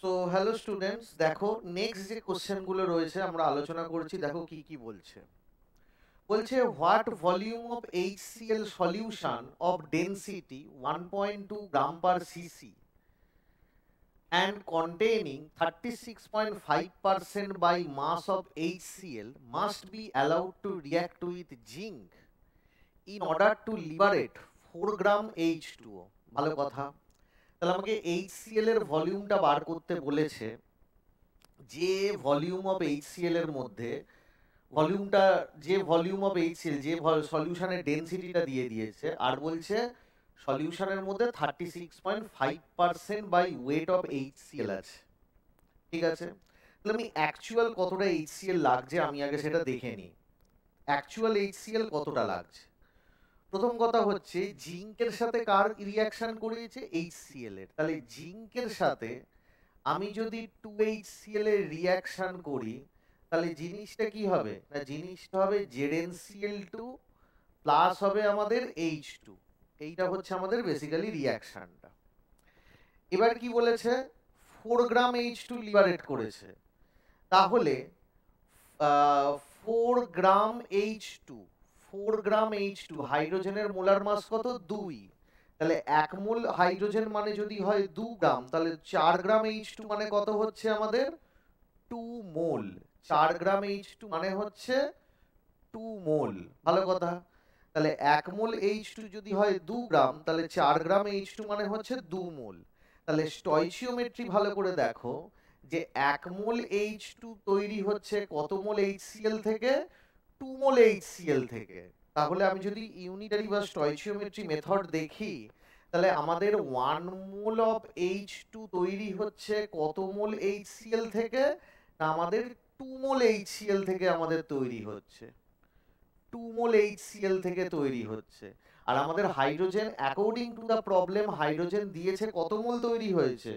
So hello students, দেখো next যে কোশ্চেনগুলো রয়েছে আমরা আলোচনা করছি। দেখো কি কি বলছে। বলছে what volume of HCl solution of density 1.2 gram per CC and containing 36.5% by mass of HCl must be allowed to react with zinc in order to liberate 4 gram H2O। ভালো কথা। তাহলে আমাকে HCl এর ভলিউমটা বার করতে বলেছে। যে ভলিউম অফ HCl এর মধ্যে ভলিউমটা, যে ভলিউম অফ HCl, যে সলিউশনের ডেনসিটিটা দিয়ে দিয়েছে, আর বলছে সলিউশনের মধ্যে 36.5% বাই ওয়েট অফ HCl আছে। ঠিক আছে, তাহলে আমি অ্যাকচুয়াল কতটা HCl লাগছে আমি আগে সেটা দেখে নিই। অ্যাকচুয়াল HCl কতটা লাগছে। প্রথম কথা হচ্ছে জিঙ্কের সাথে কার রিয়াকশন করিয়েছে? HCl এর। তাহলে জিঙ্কের সাথে আমি যদি 2HCl এর রিয়াকশন করি তাহলে জিনিসটা কি হবে না, জিনিসটা হবে ZnCl2 প্লাস হবে আমাদের H2। এইটা হচ্ছে আমাদের বেসিক্যালি রিয়াকশনটা। এবার কি বলেছে? 4 গ্রাম H2 লিবারেট করেছে। তাহলে 4 গ্রাম H2, 4 গ্রাম H2 হাইড্রোজেনের মোলার মাস কত? 2। তাহলে 1 মোল হাইড্রোজেন মানে যদি হয় 2 গ্রাম, তাহলে 4 গ্রাম H2 মানে কত হচ্ছে আমাদের? 2 মোল। 4 গ্রাম H2 মানে হচ্ছে 2 মোল। ভালো কথা। তাহলে 1 মোল H2 যদি হয় 2 গ্রাম, তাহলে 4 গ্রাম H2 মানে হচ্ছে 2 মোল। তাহলে স্টয়চিওমেট্রি ভালো করে দেখো যে 1 মোল H2 তৈরি হচ্ছে কত মোল HCl থেকে? 2 মোল HCl থেকে। তাহলে আমি যদি ইউনিটারি বা স্টয়চিওমেট্রি মেথড দেখি তাহলে আমাদের 1 মোল অফ H2 তৈরি হচ্ছে কত মোল HCl থেকে? না, আমাদের 2 মোল HCl থেকে আমাদের তৈরি হচ্ছে। 2 মোল HCl থেকে তৈরি হচ্ছে। আর আমাদের hydrogen according to the problem hydrogen দিয়েছে কত মোল তৈরি হয়েছে?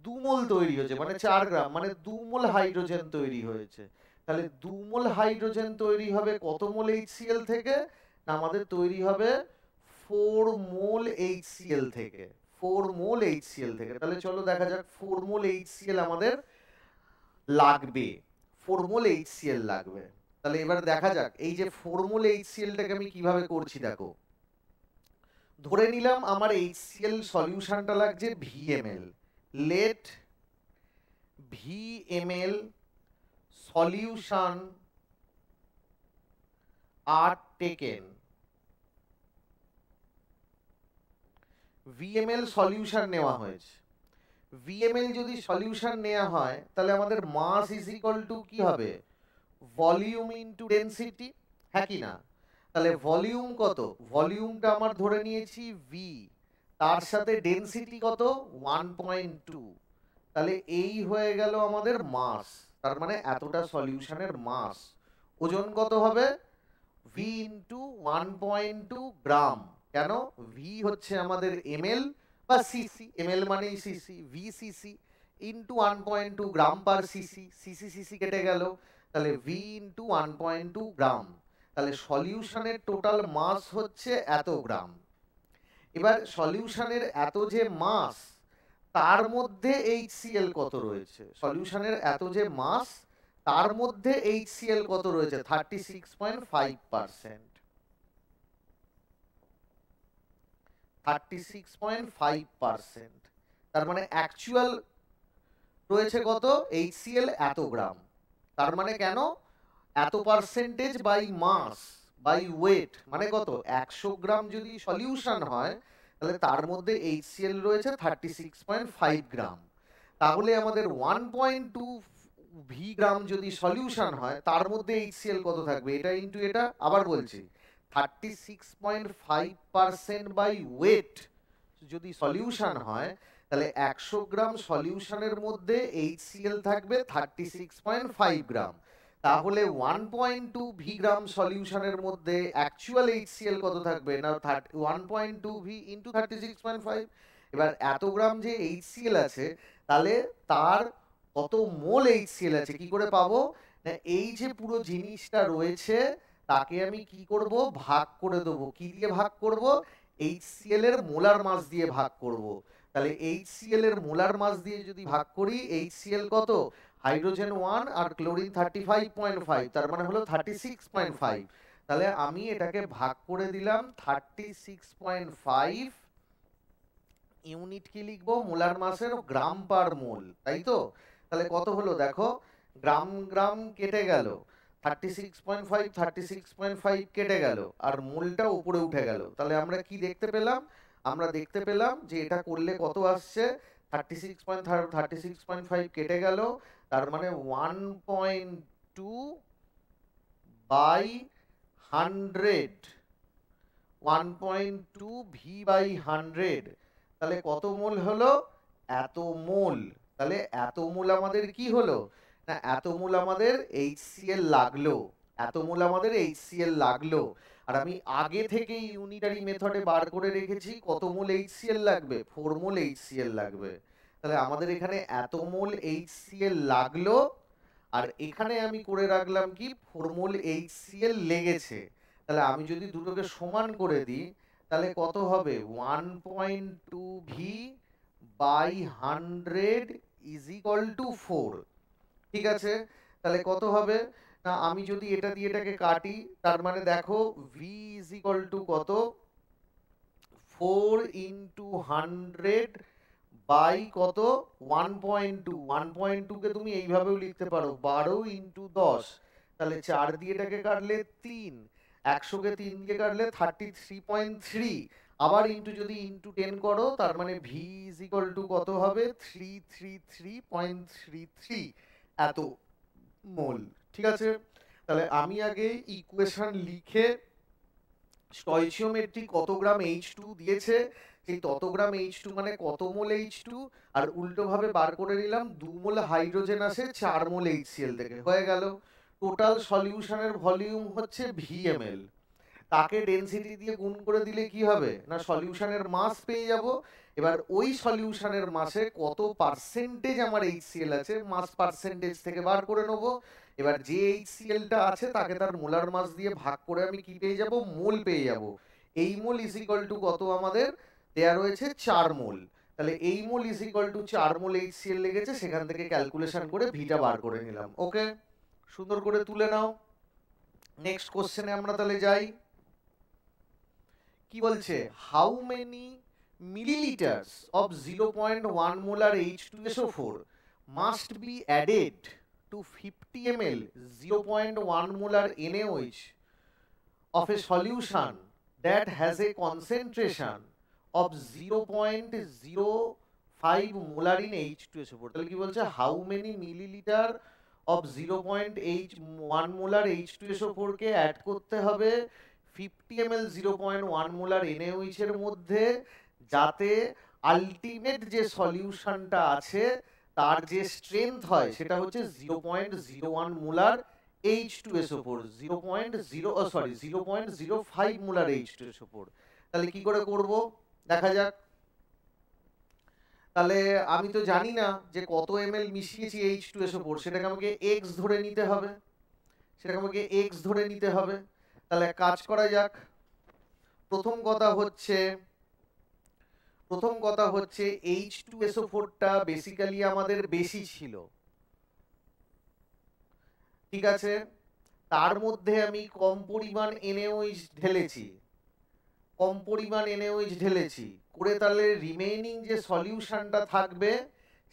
2 মোল তৈরি হয়েছে, মানে 4 গ্রাম, মানে 2 মোল হাইড্রোজেন তৈরি হয়েছে। তাহলে 2 মোল হাইড্রোজেন তৈরি হবে কত মোল HCl থেকে? না, আমাদের তৈরি হবে 4 মোল HCl থেকে। 4 মোল HCl থেকে। তাহলে চলো দেখা যাক 4 মোল HCl আমাদের লাগবে। 4 মোল HCl লাগবে। তাহলে এবার দেখা যাক এই যে 4 মোল HClটাকে আমি কিভাবে করছি। দেখো, ধরে নিলাম আমার HCl সলিউশনটা লাগছে VML। Late VML solution are taken. VML solution নেওয়া হয়েছে। VML যদি সলিউশন নেওয়া হয় তাহলে আমাদের মাস ইজ ইকুয়াল টু কি হবে? ভলিউম ইনটু ডেনসিটি, হ্যাঁ কি না? তাহলে ভলিউম কত? ভলিউমটা আমার ধরে নিয়েছি V, তার সাথে ডেনসিটি কত? 1.2। তাহলে এই হয়ে গেল আমাদের মাস। তার মানে এতটা সলিউশনের মাস। ওজন কত হবে? V ইনটু 1.2 গ্রাম। কেন? V হচ্ছে আমাদের ml বা সিসি, ml মানেই সিসি, VCC ইনটু 1.2 গ্রাম পার সিসি। সিসি সিসি কেটে গেল, তাহলে V ইনটু 1.2 গ্রাম। তাহলে সলিউশনের টোটাল মাস হচ্ছে এত গ্রাম। এবার সলিউশনের এত যে মাস, তার মধ্যে HCl কত রয়েছে? সলিউশনের এত যে মাস, তার মধ্যে HCl কত রয়েছে? 36.5%। 36.5%। তার মানে অ্যাকচুয়াল রয়েছে কত? HCl এত গ্রাম। তার মানে কেন? এত percentage by mass by weight, মানে কত? 100 গ্রাম যদি সলিউশন হয় তাহলে তার মধ্যে HCl রয়েছে 36.5 গ্রাম। তাহলে আমাদের 1.2 ভি গ্রাম যদি সলিউশন হয় তার মধ্যে HCl কত থাকবে? এটা ইনটু এটা। আবার বলছি, 36.5% বাই ওয়েট যদি সলিউশন হয় তাহলে 100 গ্রাম সলিউশনের মধ্যে HCl থাকবে 36.5 গ্রাম। তাহলে 1.2 ভি গ্রাম সলিউশনের মধ্যে অ্যাকচুয়াল HCl কত থাকবে? না, 1.2 ভি ইনটু 36.5। এবার এত গ্রাম যে HCl আছে, তাহলে তার কত মোল HCl আছে কি করে পাবো? না, এই যে পুরো জিনিসটা রয়েছে তাকে আমি কি করব? ভাগ করে দেবো। কি দিয়ে ভাগ করব? HCl এর মোলার মাস দিয়ে ভাগ করব। তাহলে HCl এর মোলার মাস দিয়ে যদি ভাগ করি, HCl কত, হাইড্রোজেন 1 আর ক্লোরিন 35.5, তার মানে হলো 36.5। তাহলে আমি এটাকে ভাগ করে দিলাম 36.5, ইউনিট কি লিখবো, মোলার মাসের গ্রাম পার মোল, তাই তো? তাহলে কত হলো দেখো, গ্রাম গ্রাম কেটে গেল, 36.5 কেটে গেল, আর মোলটা উপরে উঠে গেল। তাহলে আমরা কি দেখতে পেলাম, আমরা দেখতে পেলাম যে এটা করলে কত আসছে, 36.5 কেটে গেল, তার মানে 1.2 বাই 100, 1.2 ভি বাই 100, তাহলে কত মোল হলো, এত মোল। তাহলে এত মোল আমাদের কি হলো, না এত মোল আমাদের HCl লাগলো, এত মোল আমাদের HCl লাগলো। আর আমি আগে থেকেই ইউনিটারি মেথডে বার করে রেখেছি কত মোল HCl লাগবে, 4 মোল HCl লাগবে। তাহলে আমাদের এখানে এত মোল HCl লাগলো, আর এখানে আমি করে রাখলাম কি 4 মোল HCl লেগেছে। তাহলে আমি যদি দুটোকে সমান করে দিই, তাহলে কত হবে, 1.2 V by 100 is equal to 4। ঠিক আছে, তাহলে কত হবে, না আমি যদি এটা দিয়ে এটাকে কাটি, তার মানে দেখো ভি ইজ ইকুয়াল টু কত, 4 ইন্টু 100 বাই কত, 1.2, 1.2 কে তুমি এইভাবেও লিখতে পারো 12 ইন্টু 10, তাহলে 4 দিয়ে এটাকে কাটলে 3, 100 কে 3 দিয়ে কাটলে 33.3, আবার ইন্টু যদি ইন্টু 10 করো, তার মানে ভি ইজ ইকুয়াল টু কত হবে, 333.33 এত মোল। ঠিক আছে, তাহলে আমি আগে ইকুয়েশন লিখে স্টয়চিওমেট্রি কত গ্রাম H2 দিয়েছে, সেই তত গ্রাম H2 মানে কত মোল H2, আর উল্টো ভাবে বার করে নিলাম 2 মোল হাইড্রোজেন আসে 4 মোল HCl থেকে, হয়ে গেল। টোটাল সলিউশনের ভলিউম হচ্ছে VmL, তাকে ডেনসিটি দিয়ে গুণ করে দিলে কি হবে, না সলিউশনের মাস পেয়ে যাব। এবার ওই সলিউশনের মাসে কত পার্সেন্টেজ আমার HCl আছে, মাস পার্সেন্টেজ থেকে বার করে নেব। এবার যে HClটা আছে তাকে তার মোলার মাস দিয়ে ভাগ করে আমি কি পেয়ে যাব, মোল পেয়ে যাব। এই মোল ইজ ইকুয়াল টু কত আমাদের দেয়া রয়েছে, 4 মোল। তাহলে এই mole is equal to 4 mole HCl লেগেছে, সেখান থেকে ক্যালকুলেশন করে ভিটা বার করে নিলাম। ওকে, সুন্দর করে তুলে নাও। নেক্সট কোশ্চেনে আমরা তাহলে যাই। কি বলছে, how many milliliters of 0.1 molar H2SO4 must be added to 50 ml 0.1 molar NaOH of a solution that has a concentration of 0.05 molar in H2SO4। তাহলে কি বলছে, how many millilitre of 0.1 molar H2SO4 কে অ্যাড করতে হবে 50 ml 0.1 molar NaOH এর মধ্যে, যাতে ultimate যে সলিউশনটা আছে তার যে স্ট্রেংথ হয় সেটা হচ্ছে 0.01 মোলার H2SO4, 0.05 মোলার H2SO4। তাহলে কি করে করব দেখা যাক। তাহলে আমি তো জানি না যে কত ml মিশিয়েছি H2SO4, সেটাকে আমাকে x ধরে নিতে হবে, সেটাকে আমাকে x ধরে নিতে হবে। তাহলে কাজ করা যাক। প্রথম কথা হচ্ছে H2SO4টা বেসিক্যালি আমাদের বেশি ছিল, ঠিক আছে, তার মধ্যে আমি কম পরিমাণ NaOH ঢেলেছি, করে তাহলে রিমেইনিং যে সলিউশনটা থাকবে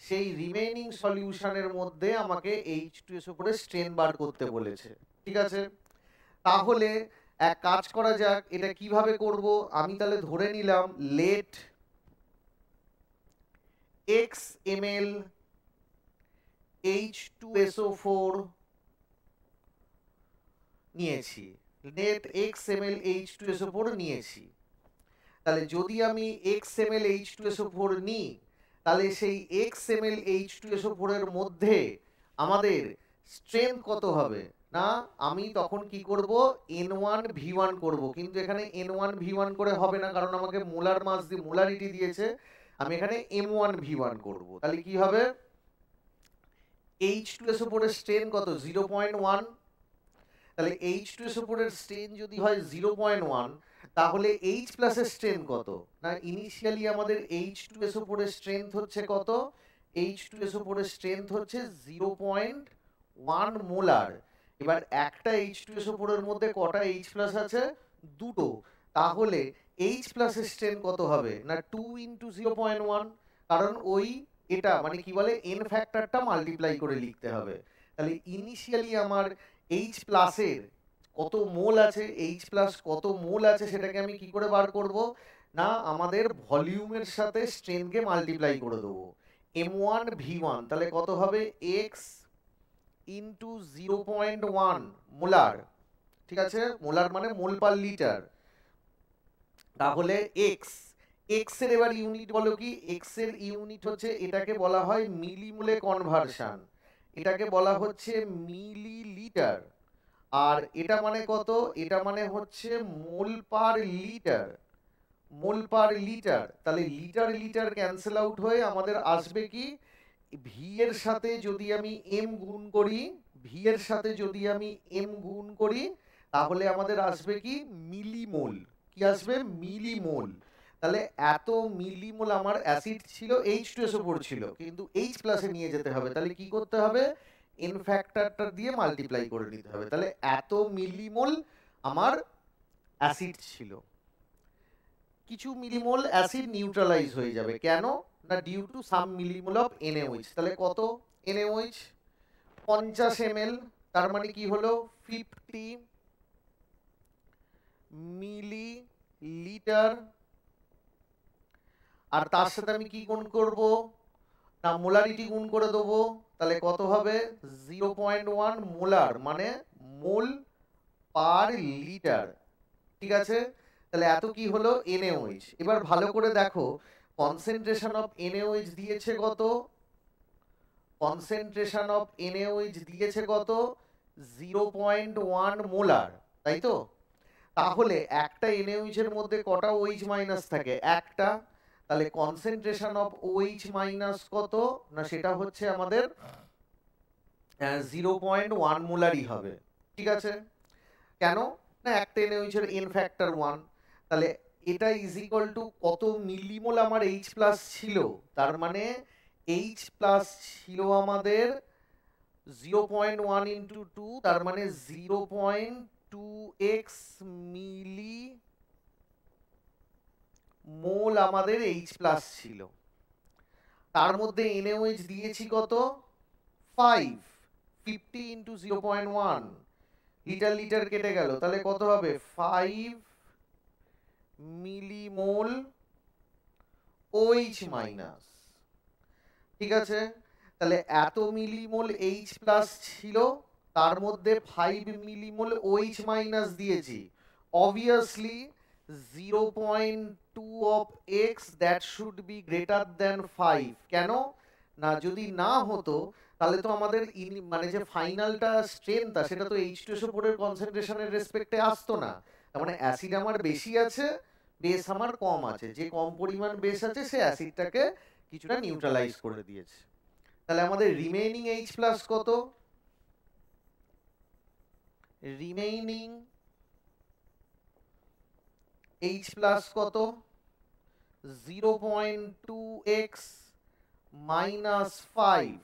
সেই রিমেইনিং সলিউশনের মধ্যে আমাকে H2SO4 এর স্ট্রেন বার করতে বলেছে। ঠিক আছে, তাহলে এক কাজ করা যাক, এটা কিভাবে করব। আমি তাহলে ধরে নিলাম লেট x ml H2SO4 নিয়েছি, নেট x ml H2SO4 নিয়েছি। তাহলে যদি আমি x ml H2SO4 নিই, তাহলে সেই x ml H2SO4 এর মধ্যে আমাদের স্ট্রেংথ কত হবে, না আমি তখন কি করব, N1V1 করব। কিন্তু এখানে N1V1 করে হবে না, কারণ আমাকে মোলার মাস দিয়ে মোলারিটি দিয়েছে, আমি এখানে M1V1 করব। তাহলে কি হবে, H2SO4 এর স্ট্রেন কত, 0.1। তাহলে H2SO4 এর স্ট্রেন যদি হয় 0.1, তাহলে H প্লাসের স্ট্রেংথ কত? না ইনিশিয়ালি আমাদের H2SO4 এর স্ট্রেংথ হচ্ছে কত? H2SO4 এর স্ট্রেংথ হচ্ছে 0.1 মোলার। এবার একটা H2SO4 এর মধ্যে কটা H প্লাস আছে? দুটো। তাহলে H প্লাসের স্ট্রেংথ কত হবে? না 2 ইনটু 0.1, কারণ ওই এটা মানে কি বলে n ফ্যাক্টরটা মাল্টিপ্লাই করে লিখতে হবে। তাহলে ইনিশিয়ালি আমার H প্লাসের কত মোল আছে, H প্লাস কত মোল আছে সেটাকে আমি কি করে বার করব? না আমাদের ভলিউমের সাথে স্ট্রেনকে মাল্টিপ্লাই করে দেবো। m1 v1 তাহলে কত হবে? x ইনটু 0.1 মোলার, ঠিক আছে? মোলার মানে মোল পার লিটার। তাহলে x এর এবার ইউনিট বলো কি? x এর ইউনিট হচ্ছে, এটাকে বলা হয় মিলিমোলে কনভার্সন, এটাকে বলা হচ্ছে মিলিলিটার। আর এটা মানে কত? এটা মানে হচ্ছে মোল পার লিটার, মোল পার লিটার। তাহলে লিটার লিটার ক্যান্সেল আউট হয়ে আমাদের আসবে কি? ভি এর সাথে যদি আমি এম গুণ করি, ভি এর সাথে যদি আমি এম গুণ করি, তাহলে আমাদের আসবে কি? মিলিমোল। কি আসবে? মিলিমোল। তাহলে এত মিলিমোল আমার অ্যাসিড ছিল, H2SO4 ছিল, কিন্তু H প্লাসে নিয়ে যেতে হবে। তাহলে কি করতে হবে? এন ফ্যাক্টরটা দিয়ে মাল্টিপ্লাই করে নিতে হবে। তাহলে এত মিলিমোল আমার অ্যাসিড ছিল। কিছু মিলিমোল অ্যাসিড নিউট্রালাইজ হয়ে যাবে, কেন? না due to some millimole of NaOH। তাহলে কত NaOH? 50 ml, তার মানে কি হলো? 50 মিলিলিটার। আর তার সাথে আমি কি গুণ করব? না মোলারিটি গুণ করে দেবো। তাহলে কত হবে? 0.1 মোলার, মানে মোল পার লিটার, ঠিক আছে? তাহলে এত কি হলো? NaOH। এবার ভালো করে দেখো, কনসেন্ট্রেশন অফ NaOH দিয়েছে কত? কনসেন্ট্রেশন অফ NaOH দিয়েছে কত? 0.1 মোলার, তাই তো? তাহলে একটা NaOH এর মধ্যে কটা OH মাইনাস থাকে? একটা। তাহলে কনসেন্ট্রেশন অফ OH মাইনাস কত? না সেটা হচ্ছে আমাদের 0.1 মোলারই হবে, ঠিক আছে? কেন? না একটা NaOH এর n ফ্যাক্টর 1। তাহলে এটা ইজ ইকুয়াল টু কত মিলিমোল আমার H প্লাস ছিল? তার মানে H প্লাস ছিল আমাদের 0.1 ইন্টু 2, তার মানে 0.2x মিলি মোল আমাদের H প্লাস ছিল। তার মধ্যে NaOH দিয়েছি কত? 5। 50 ইন্টু 0.1, লিটার লিটার কেটে গেল, তাহলে কত হবে? 5 মিলিমোল OH মাইনাস, ঠিক আছে? তাহলে এত মিলিমোল H প্লাস ছিল, তার মধ্যে 5 মিলিমোল OH মাইনাস দিয়েছি। Obviously 0.2 of x that should be greater than 5। কেন? না যদি না হতো তাহলে তো আমাদের মানে যে ফাইনালটা স্ট্রেনটা সেটা তো H2SO4 এর কনসেন্ট্রেশনের রেসপেক্টে আসতো না। তার মানে অ্যাসিড আমার বেশি আছে, বেস আমার কম আছে। যে কম পরিমাণ বেস আছে সে অ্যাসিডটাকে কিছুটা নিউট্রালাইজ করে দিয়েছে। তাহলে আমাদের রিমেইনিং H প্লাস কত? রিমেইনিং H প্লাস কত? 0.2x মাইনাস 5,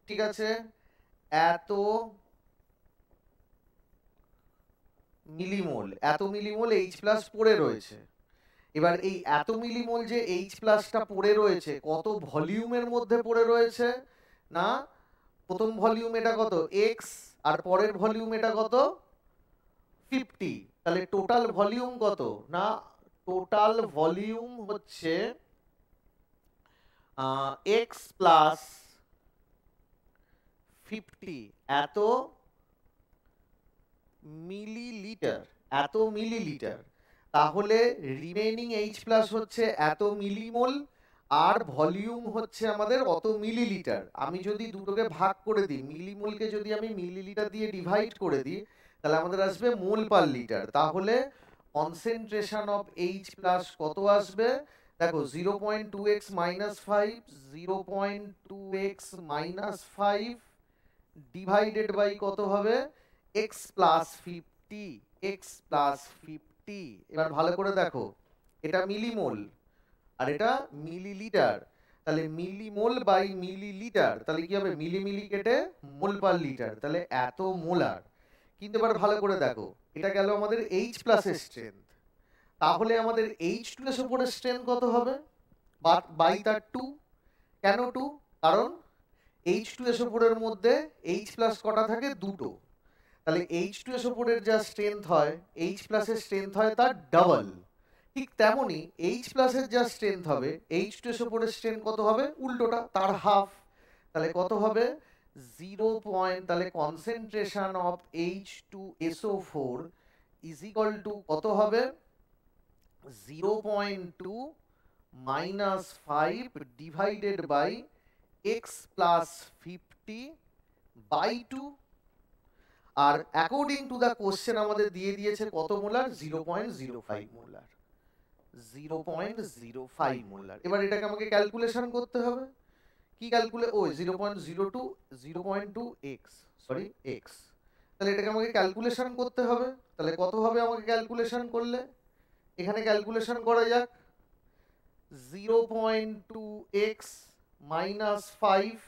ঠিক আছে? এত মিলিমোল, এত মিলিমোল H প্লাস পড়ে রয়েছে। এবার এই এত মিলিমোল যে H প্লাসটা পড়ে রয়েছে, কত ভলিউমের মধ্যে পড়ে রয়েছে? না প্রথম ভলিউম এটা কত? x, আর পরের ভলিউম এটা কত? 50। তাহলে টোটাল ভলিউম কত? না টোটাল ভলিউম হচ্ছে x প্লাস 50 এত মিলিলিটার, এত মিলিলিটার। তাহলে রিমেইনিং H প্লাস হচ্ছে এত মিলিমোল, আর ভলিউম হচ্ছে আমাদের অত মিলিলিটার। আমি যদি দুটোকে ভাগ করে দিই, মিলিমোলকে যদি আমি মিলিলিটার দিয়ে ডিভাইড করে দিই, তাহলে আমাদের আসবে মোল পার লিটার। তাহলে কনসেন্ট্রেশন অফ H প্লাস কত আসবে? দেখো 0.2x minus 5, 0.2x minus 5 divided by কত হবে? x plus 50, x plus 50 50। এবার ভালো করে দেখো, এটা মিলিমোল আর এটা মিলিলিটার, তাহলে মিলিমোল বাই মিলিলিটার, তাহলে কি হবে, মিলি মিলি কেটে মোল পার লিটার, তাহলে এত মোলার। কিন্তু এবার ভালো করে দেখো, এটা গেল আমাদের H প্লাসের স্ট্রেংথ, তাহলে আমাদের H2 এর উপরে স্ট্রেংথ কত হবে, বাই তার 2। কেন 2? কারণ H2SO4 এর মধ্যে H প্লাস কটা থাকে, দুটো, তাহলে H2SO4 এর যা স্ট্রেংথ হয় H প্লাসের স্ট্রেংথ হয় তার ডাবল। ঠিক তেমনি H প্লাসের যা স্ট্রেংথ হবে H2SO4 এর স্ট্রেংথ কত হবে, উল্টোটা, তার হাফ। তাহলে কত হবে 0. তাহলে concentration of H2SO4 is equal two কত হবে, 0.2 minus 5 divided by x plus 50 by 2। আর অ্যাকর্ডিং টু দ্য কোশ্চেন আমাদের দিয়ে দিয়েছে কত মোলার, 0.05 মোলার, 0.05 মোলার। এবার এটাকে আমাকে ক্যালকুলেশন করতে হবে, কি ক্যালকুলে, ওই 0.02 x, সরি x, তাহলে এটাকে আমাকে ক্যালকুলেশন করতে হবে। তাহলে কত হবে আমাকে ক্যালকুলেশন করলে, এখানে ক্যালকুলেশন করা যাক, 0.2x minus 5,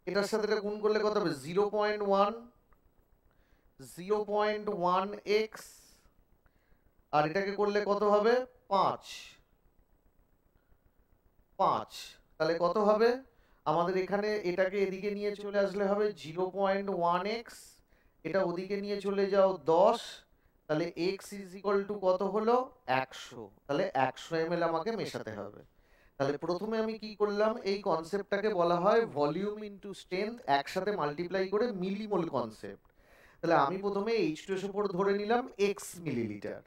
এটার সাথে এটা গুণ করলে কত হবে, 0.1x, আর এটাকে করলে কত হবে 5, তাহলে কত হবে আমাদের এখানে, এটাকে এদিকে নিয়ে চলে আসলে হবে 0.1x, এটা ওদিকে নিয়ে চলে যাও 10, তাহলে x ইজ ইকুয়াল টু কত হলো 100, তাহলে 100 ml আমাকে মেশাতে হবে। তাহলে প্রথমে আমি কি করলাম, এই কনসেপ্টটাকে বলা হয় ভলিউম ইনটু স্ট্রেংথ একসাথে মাল্টিপ্লাই করে মিলিমোল কনসেপ্ট। তাহলে আমি প্রথমে H2SO4 ধরে নিলাম x মিলিলিটার,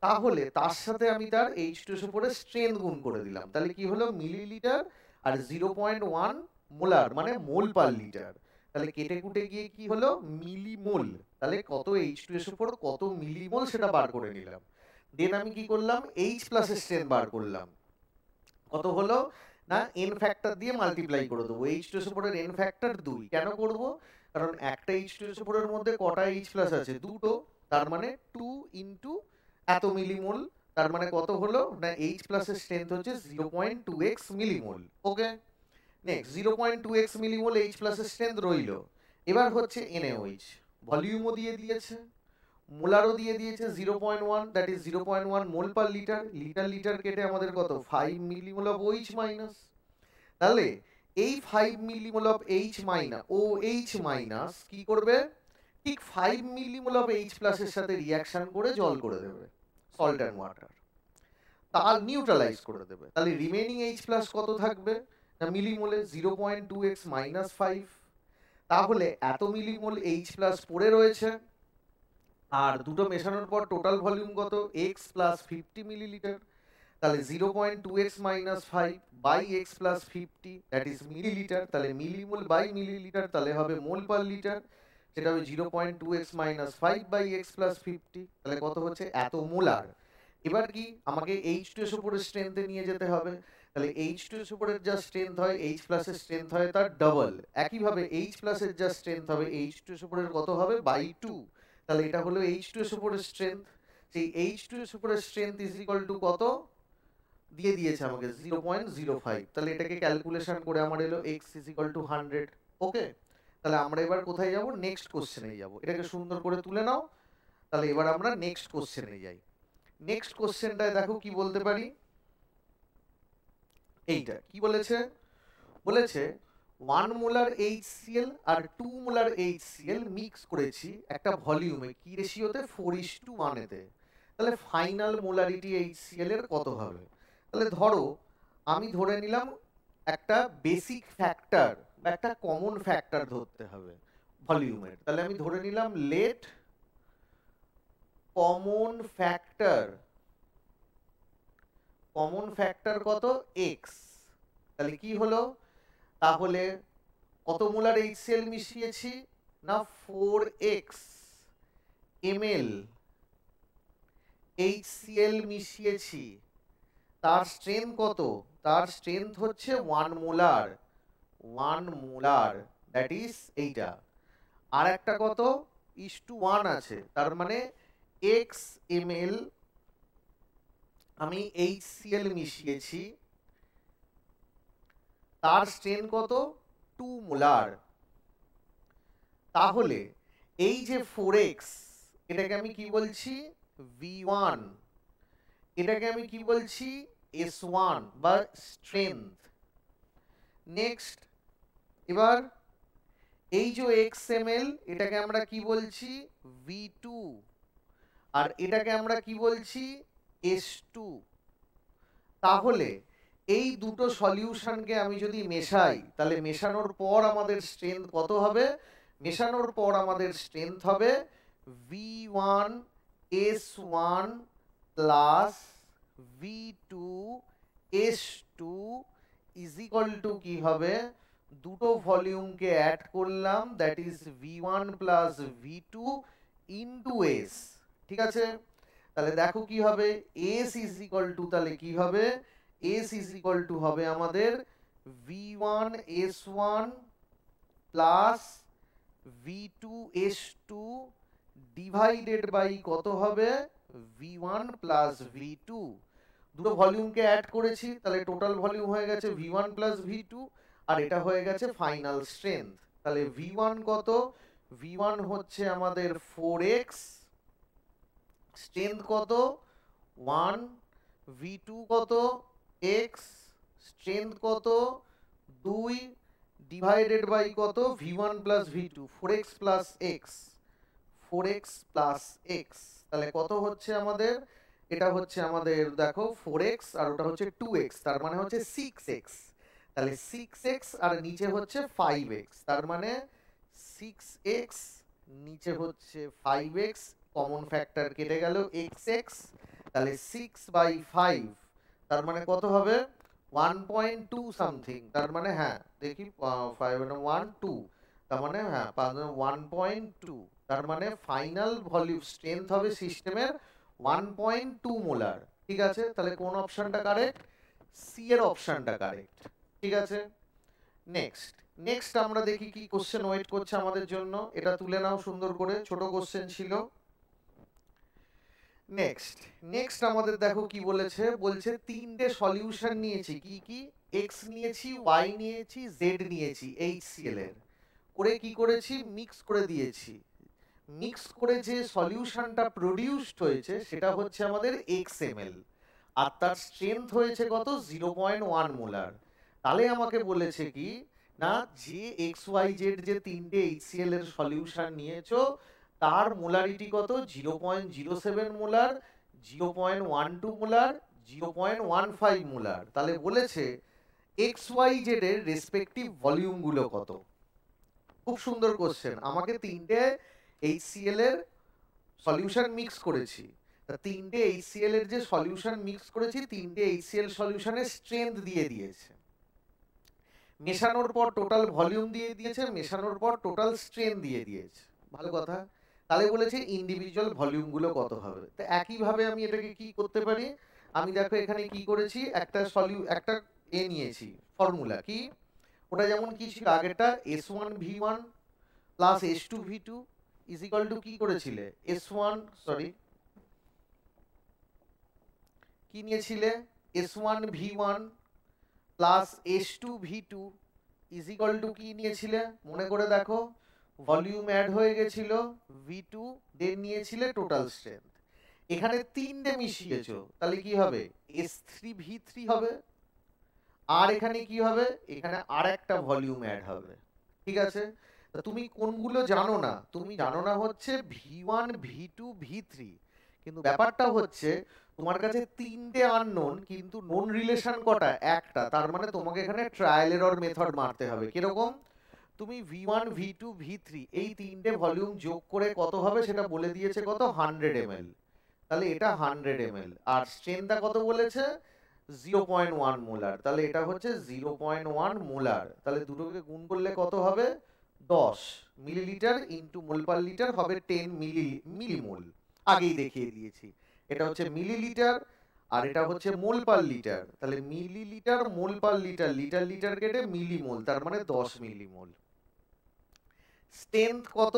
তাহলে তার সাথে আমি তার H2SO4 এর স্ট্রেংথ গুণ করে দিলাম, তাহলে কি হলো মিলিলিটার আর 0.1 মোলার মানে মোল পার লিটার, তাহলে কেটে কুটে গিয়ে কি হলো মিলিমোল, তাহলে কত H2SO4 কত মিলিমোল সেটা বার করে নিলাম। দেন আমি কি করলাম, H প্লাস এর স্ট্রেংথ বার করলাম, কত হলো না n ফ্যাক্টর দিয়ে মাল্টিপ্লাই করে দেবো, H2SO4 এর n ফ্যাক্টর 2। কেন করব, কারণ একটা H2SO4 এর মধ্যে কটা H প্লাস আছে, দুটো, তার মানে 2 ইনটু এত মিলিমোল, তার মানে কত হলো না H প্লাস এর স্ট্রেংথ হচ্ছে 0.2x millimole. Okay, next 0.2x millimole H plus এর স্ট্রেংথ রইলো। এবার হচ্ছে NaOH, ভলিউমও দিয়ে দিয়েছে, মোলারও দিয়ে দিয়েছে 0.1, that is 0.1 mole per litre, litre litre কেটে আমাদের কত 5 মিলিমোল অফ OH মাইনাস, তাহলে এই 5 millimole of H minus OH minus কি করবে, ঠিক 5 মিলিমোল অফ H প্লাস এর সাথে রিঅ্যাকশন করে জল করে দেবে, সল্ট অ্যান্ড ওয়াটার, তার নিউট্রালাইজ করে দেবে। তাহলে রিমেইনিং H প্লাস কত থাকবে না মিলিমোলে 0.2x মাইনাস 5, তাহলে এত মিলিমোল H প্লাস পড়ে রয়েছে, আর দুটো মেশানোর পর টোটাল ভলিউম কত x প্লাস 50 মিলিলিটার, তাহলে 0.2x minus 5 by x plus 50, that is millilitre, তাহলে মিলিমোল বাই মিলিলিটার, তাহলে হবে মোল পার লিটার, সেটা হবে 0.2x minus 5 by x plus 50, তাহলে কত হচ্ছে এত মোলার। এবার কি আমাকে H2SO4 এর স্ট্রেংথে নিয়ে যেতে হবে, তাহলে H2SO4 এর যা স্ট্রেংথ হয় H প্লাস এর স্ট্রেংথ হয় তার ডাবল, একইভাবে H প্লাস এর যা স্ট্রেংথ হবে H2SO4 এর কত হবে বাই 2, তাহলে এটা হলো H2SO4 এর স্ট্রেংথ, সেই H2SO4 এর স্ট্রেংথ ইজ ইকুয়াল টু কত দিয়ে দিয়েছে আমাকে 0.05, তাহলে এটাকে ক্যালকুলেশন করে আমার এলো x ইজ ইকুয়াল টু 100। ওকে, তাহলে আমরা এবার কোথায় যাব, নেক্সট কোশ্চেনে যাব, এটাকে সুন্দর করে তুলে নাও। তাহলে এবার আমরা নেক্সট কোশ্চেনে যাই। নেক্সট কোশ্চেনটায় দেখো কি বলতে পারি, এইটা কি বলেছে, বলেছে 1 মোলার HCl আর 2 মোলার HCl মিক্স করেছি একটা ভলিউমে, কি রেশিওতে 4:1 এতে, তাহলে ফাইনাল মোলারিটি HCl এর কত হবে। তাহলে ধরো আমি ধরে নিলাম একটা বেসিক ফ্যাক্টর বা একটা কমন ফ্যাক্টর ধরতে হবে ভলিউমের, তাহলে আমি ধরে নিলাম লেট কমন ফ্যাক্টর কত x, তাহলে কি হলো, তাহলে কত মোলার HCl মিশিয়েছি না 4x ml HCl মিশিয়েছি, তার স্ট্রেংথ কত, তার স্ট্রেংথ হচ্ছে 1 মোলার, দ্যাট ইজ এইটা, আর একটা কত 1 আছে, তার মানে x ml আমি HCl মিশিয়েছি, তার স্ট্রেন কত 2 মোলার। তাহলে এই যে 4x এটাকে আমি কি বলছি V1, এটাকে আমি কি বলছি S1 বা স্ট্রেংথ। নেক্সট এবার এই যে xml এটাকে আমরা কি বলছি V2, আর এটাকে আমরা কি বলছি S2। তাহলে এই দুটো সলিউশনকে আমি যদি মেশাই তাহলে মেশানোর পর আমাদের স্ট্রেংথ কত হবে, মেশানোর পর আমাদের স্ট্রেংথ হবে V1 S1 plus V2 S2 is equal two কি হবে, দুটো ভলিউমকে অ্যাড করলাম, that is V1 plus V2 into S। ঠিক আছে, তাহলে দেখো কি হবে S ইজ ইকুয়াল টু, তাহলে কি হবে S ইজ ইকুয়াল টু হবে আমাদের V1 S1 plus V2 S2 divided by কত হবে V1 প্লাস V2। দুটো ভলিউমকে অ্যাড করেছি, তাহলে টোটাল ভলিউম হয়ে গেছে V1 প্লাস V2, আর এটা হয়ে গেছে ফাইনাল স্ট্রেংথ। তাহলে V1 কত, V1 হচ্ছে আমাদের 4x, স্ট্রেংথ কত 1, V2 কত x, স্ট্রেংথ কত 2 ডিভাইডেড বাই কত V1 plus V2, 4x plus x, 4x plus x। তাহলে কত হচ্ছে আমাদের, এটা হচ্ছে আমাদের দেখো 4x আর ওটা হচ্ছে 2x, তার মানে হচ্ছে 6x। তাহলে 6x আর নিচে হচ্ছে 5x, তার মানে 6x নিচে হচ্ছে 5x, কমন ফ্যাক্টর কেটে গেল xx, তাহলে 6/5 তার মানে কত হবে 1.2 সামথিং, তার মানে হ্যাঁ দেখি 5 1 2, তার মানে হ্যাঁ 1.2, তার মানে ফাইনাল ভলিউম স্ট্রেংথ হবে সিস্টেমের 1.2 মোলার। ঠিক আছে, তাহলে কোন অপশনটা কারেক্ট, সি এর অপশনটা কারেক্ট। ঠিক আছে, নেক্সট আমরা দেখি কি কোশ্চেন ওয়েট করছে আমাদের জন্য, এটা তুলে নাও সুন্দর করে, ছোট কোশ্চেন ছিল। নেক্সট আমাদের দেখো কি বলেছে, বলছে তিনটে সলিউশন নিয়েছি, কি কি x নিয়েছি, y নিয়েছি, z নিয়েছি HCl এর, করে কি করেছি মিক্স করে দিয়েছি। মিক্স করে যে সলিউশনটা প্রোডিউসড হয়েছে সেটা হচ্ছে আমাদের xml, আর তার স্ট্রেংথ হয়েছে কত 0.1 মোলার। তাহলে আমাকে বলেছে কি না, যে xyz যে তিনটে HCl এর সলিউশন নিয়েছো তার মোলারিটি কত 0.07 মোলার, 0.12 মোলার, 0.15 মোলার। তাহলে বলেছে xyz এর রেসপেক্টিভ ভলিউম গুলো কত। খুব সুন্দর কোশ্চেন, আমাকে তিনটে HCl এর সলিউশন মিক্স করেছি, তিনটে HCl এর যে সলিউশন মিক্স করেছি তিনটে HCl সলিউশনের স্ট্রেংথ দিয়ে দিয়েছে, মেশানোর পর টোটাল ভলিউম দিয়ে দিয়েছে, মেশানোর পর টোটাল স্ট্রেংথ দিয়ে দিয়েছে। ভালো কথা, তাহলে বলেছে ইন্ডিভিজুয়াল ভলিউম গুলো কত হবে। তো একই ভাবে আমি এটাকে কি করতে পারি, আমি দেখো এখানে কি করেছি, একটা এ নিয়েছি ফর্মুলা, কি ওটা যেমন কি ছিল আগেরটা S1 V1 plus S2 V2 is equal two কি করেছিলে S1 সরি কি নিয়েছিলে S1 V1 plus S2 V2 is equal two কি নিয়েছিলে মনে করে দেখো, ভলিউম অ্যাড হয়ে গেছিল V2, দেন নিয়েছিলে টোটাল স্ট্রেংথ। এখানে তিনটে মিশিয়েছো তাহলে কি হবে S3 V3 হবে, আর এখানে কি হবে, এখানে আর একটা ভলিউম অ্যাড হবে। ঠিক আছে, তুমি কোনগুলো জানো না, তুমি জানো না হচ্ছে V1 V2 V3, কিন্তু ব্যাপারটা হচ্ছে তোমার কাছে তিনটে আননোন কিন্তু নোন রিলেশন কটা একটা, তার মানে তোমাকে এখানে ট্রায়াল এরর মেথড মারতে হবে। কিরকম, তুমি V1 V2 V3 এই তিনটে ভলিউম যোগ করে কত হবে সেটা বলে দিয়েছে কত 100 ml, তাহলে এটা 100 ml, আর স্ট্রেনটা কত বলেছে 0.1 মোলার, তাহলে এটা হচ্ছে 0.1 মোলার। তাহলে দুটোকে গুণ করলে কত হবে 10 মিলিলিটার ইনটু মোল পার লিটার হবে 10 মিলিমোল। আগেই দেখিয়ে দিয়েছি, এটা হচ্ছে মিলিলিটার আর এটা হচ্ছে মোল পার লিটার, তাহলে মিলিলিটার মোল পার লিটার, লিটার লিটার কেটে মিলিমোল, তার মানে 10 মিলিমোল। স্ট্রেংথ কত,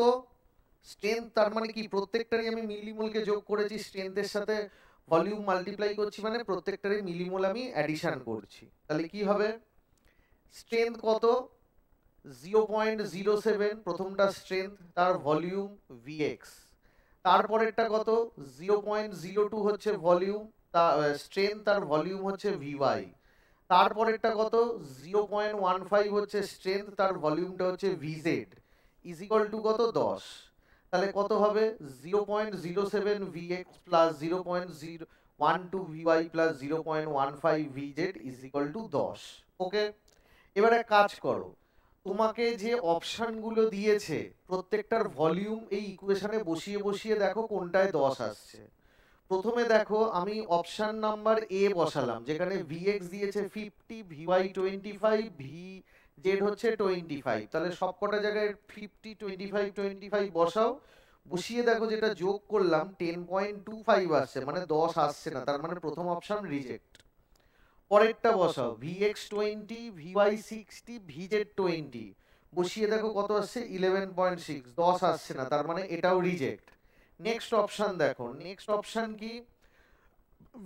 স্ট্রেংথ তার মানে কি প্রত্যেকটারই আমি মিলিমোলকে যোগ করেছি, স্ট্রেংথের সাথে ভলিউম মাল্টিপ্লাই করছি, মানে প্রত্যেকটারই মিলিমোল আমি অ্যাডিশন করছি। তাহলে কি হবে, স্ট্রেংথ কত 0.07 প্রথমটা স্ট্রেংথ, তার ভলিউম Vx। তারপরেরটা কত 0.02 হচ্ছে ভলিউম, স্ট্রেংথ, তার ভলিউম হচ্ছে Vy। তারপরেরটা কত 0.15 হচ্ছে স্ট্রেংথ, তার ভলিউমটা হচ্ছে Vz ইজ ইকুয়াল টু কত 10। তাহলে কত হবে 0.07 Vx plus 0.012 Vy plus 0.15 Vz is equal two 10। ওকে, এবার এক কাজ করো, তোমাকে যে অপশনগুলো দিয়েছে প্রত্যেকটার ভলিউম এই ইকুয়েশনে বসিয়ে বসিয়ে দেখো কোনটায় 10 আসছে। প্রথমে দেখো আমি অপশন নাম্বার এ বসালাম, যেখানে Vx দিয়েছে 50, Vy 25, Vz হচ্ছে 25। তাহলে সবকটা জায়গায় 50, 25, 25 বসাও, বসিয়ে দেখো যেটা যোগ করলাম 10.25 আসছে, মানে 10 আসছে না, তার মানে প্রথম অপশন রিজেক্ট। পরেরটা বসাও Vx 20, Vy 60, Vz 20, বসিয়ে দেখো কত আসছে 11.6, 10 আসছে না, তার মানে এটাও রিজেক্ট। নেক্সট অপশন দেখো, নেক্সট অপশন কি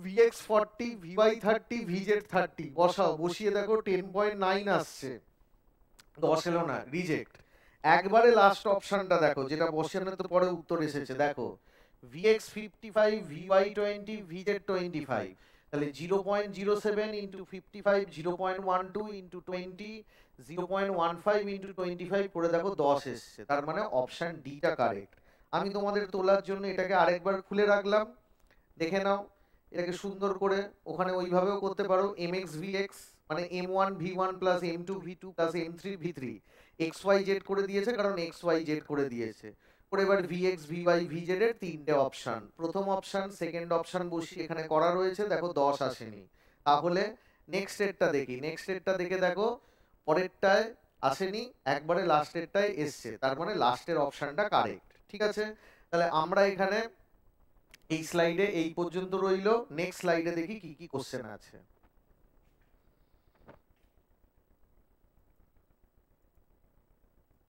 Vx 40, Vy 30, Vz 30, বসাও, বসিয়ে দেখো 10.9 আসছে, 10 এলো না, রিজেক্ট। একবারে লাস্ট অপশনটা দেখো, যেটা বসানোর তো পরে উত্তর এসেছে, দেখো Vx 55, Vy 20, Vz 25, তাহলে 0.07 ইন্টু 55, 0.12 ইন্টু 20, 0.15 ইন্টু 25 করে দেখো 10 এসছে, তার মানে অপশন ডিটা কারেক্ট। আমি তোমাদের তোলার জন্য এটাকে আরেকবার খুলে রাখলাম, দেখে নাও এটাকে সুন্দর করে। ওখানে ওইভাবেও করতে পারো, mx vx মানে m1 v1 plus m2 v2 plus m3 v3, xyz করে দিয়েছে কারণ xyz করে দিয়েছে। করে এবার vx vy vz এর তিনটে অপশন, প্রথম অপশন সেকেন্ড অপশন বসিয়ে এখানে করা রয়েছে, দেখো 10 আসেনি। তাহলে নেক্সট এরটা দেখি, নেক্সট এরটা দেখে দেখো পরেরটায় আসেনি, একবারে লাস্টেরটায় এসছে, তার মানে লাস্টের অপশনটা কারেক্ট। ঠিক আছে, তাহলে আমরা এখানে এই স্লাইডে এই পর্যন্ত রইলো, নেক্সট স্লাইডে দেখি কি কি কোশ্চেন আছে।